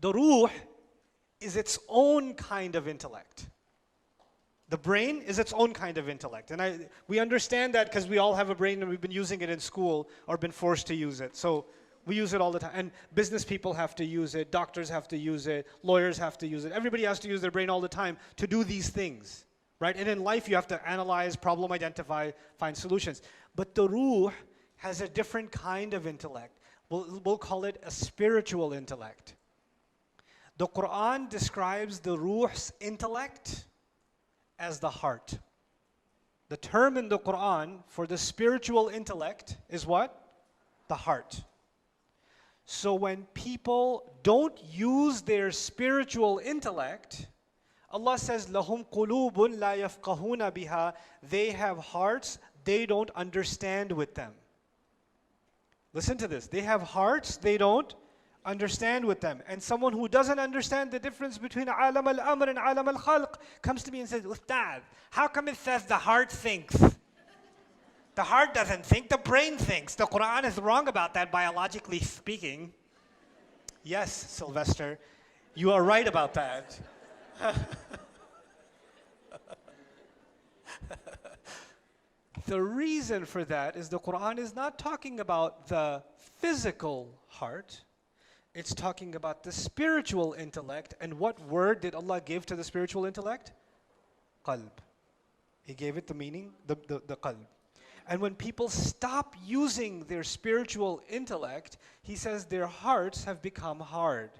The ruh is its own kind of intellect. The brain is its own kind of intellect. And we understand that because we all have a brain and we've been using it in school or been forced to use it. So we use it all the time. And business people have to use it, doctors have to use it, lawyers have to use it. Everybody has to use their brain all the time to do these things, right? And in life you have to analyze, problem identify, find solutions. But the ruh has a different kind of intellect. We'll call it a spiritual intellect. The Quran describes the ruh's intellect as the heart. The term in the Quran for the spiritual intellect is what? The heart. So when people don't use their spiritual intellect, Allah says, لَهُمْ قُلُوبٌ لَا يَفْقَهُونَ بِهَا. They have hearts they don't understand with them. Listen to this. They have hearts they don't understand with them. And someone who doesn't understand the difference between alam al-amr and alam al-khalq comes to me and says, Ustad, how come it says the heart thinks? The heart doesn't think, the brain thinks. The Quran is wrong about that, biologically speaking. Yes, Sylvester, you are right about that. The reason for that is the Quran is not talking about the physical heart. It's talking about the spiritual intellect. And what word did Allah give to the spiritual intellect? Qalb. He gave it the meaning, the qalb. And when people stop using their spiritual intellect, He says their hearts have become hard.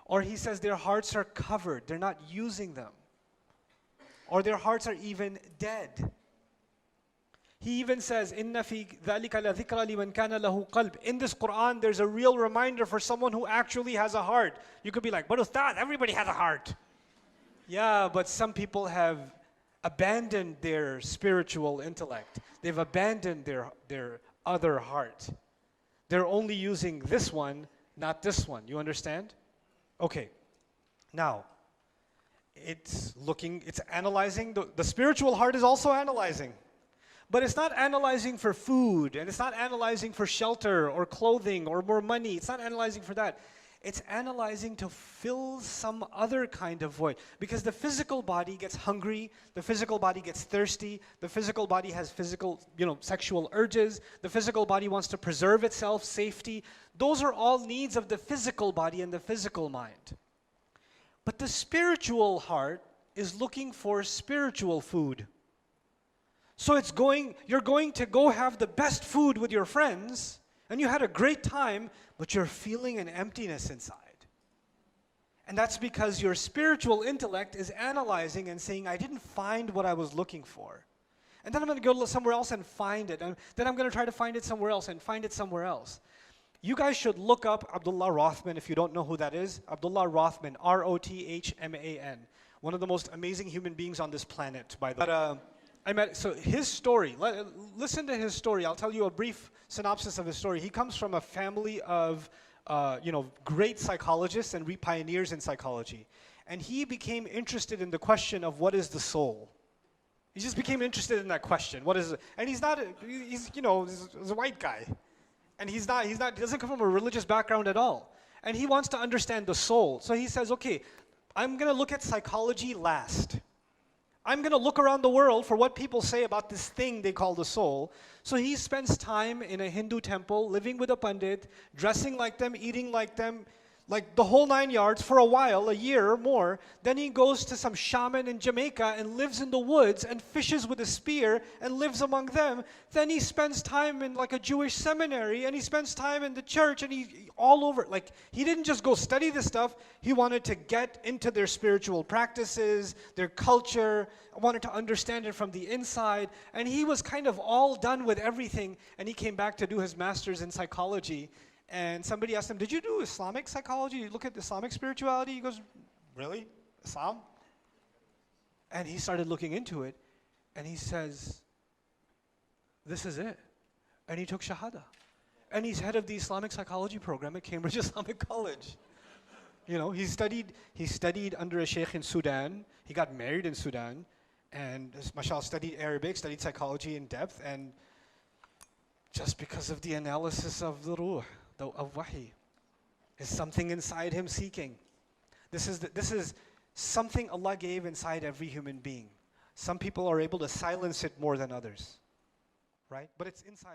Or He says their hearts are covered, they're not using them. Or their hearts are even dead. He even says, إِنَّ فِي ذَلِكَ لَذِكْرَ لِمَنْ كَانَ لَهُ قَلْبٍ. In this Quran, there's a real reminder for someone who actually has a heart. You could be like, but Ustad, everybody has a heart. Yeah, but some people have abandoned their spiritual intellect. They've abandoned their other heart. They're only using this one, not this one. You understand? Okay. Now, it's analyzing. The spiritual heart is also analyzing. But it's not analyzing for food, and it's not analyzing for shelter or clothing or more money. It's not analyzing for that. It's analyzing to fill some other kind of void. Because the physical body gets hungry, the physical body gets thirsty, the physical body has physical, sexual urges, the physical body wants to preserve itself, safety. Those are all needs of the physical body and the physical mind. But the spiritual heart is looking for spiritual food. So you're going to go have the best food with your friends, and you had a great time, but you're feeling an emptiness inside. And that's because your spiritual intellect is analyzing and saying, I didn't find what I was looking for. And then I'm going to go somewhere else and find it. And then I'm going to try to find it somewhere else and find it somewhere else. You guys should look up Abdullah Rothman if you don't know who that is. Abdullah Rothman, R-O-T-H-M-A-N. One of the most amazing human beings on this planet, by the way. So his story, listen to his story. I'll tell you a brief synopsis of his story. He comes from a family of, great psychologists and pioneers in psychology. And he became interested in the question of what is the soul. He just became interested in that question. What is it? And he's a white guy. And he doesn't come from a religious background at all. And he wants to understand the soul. So he says, okay, I'm going to look at psychology last. I'm going to look around the world for what people say about this thing they call the soul. So he spends time in a Hindu temple, living with a pandit, dressing like them, eating like them, like the whole 9 yards for a while, a year or more. Then he goes to some shaman in Jamaica and lives in the woods and fishes with a spear and lives among them. Then he spends time in like a Jewish seminary, and he spends time in the church, and he all over. Like, he didn't just go study this stuff. He wanted to get into their spiritual practices, their culture, wanted to understand it from the inside. And he was kind of all done with everything, and he came back to do his master's in psychology. And somebody asked him, did you do Islamic psychology? You look at Islamic spirituality? He goes, really? Islam? And he started looking into it, and he says, this is it. And he took Shahada. And he's head of the Islamic psychology program at Cambridge Islamic College. He studied under a sheikh in Sudan. He got married in Sudan. And mashallah, studied Arabic, studied psychology in depth. And just because of the analysis of the ruh, of wahi. Is something inside him seeking. This is something Allah gave inside every human being. Some people are able to silence it more than others, right? But it's inside.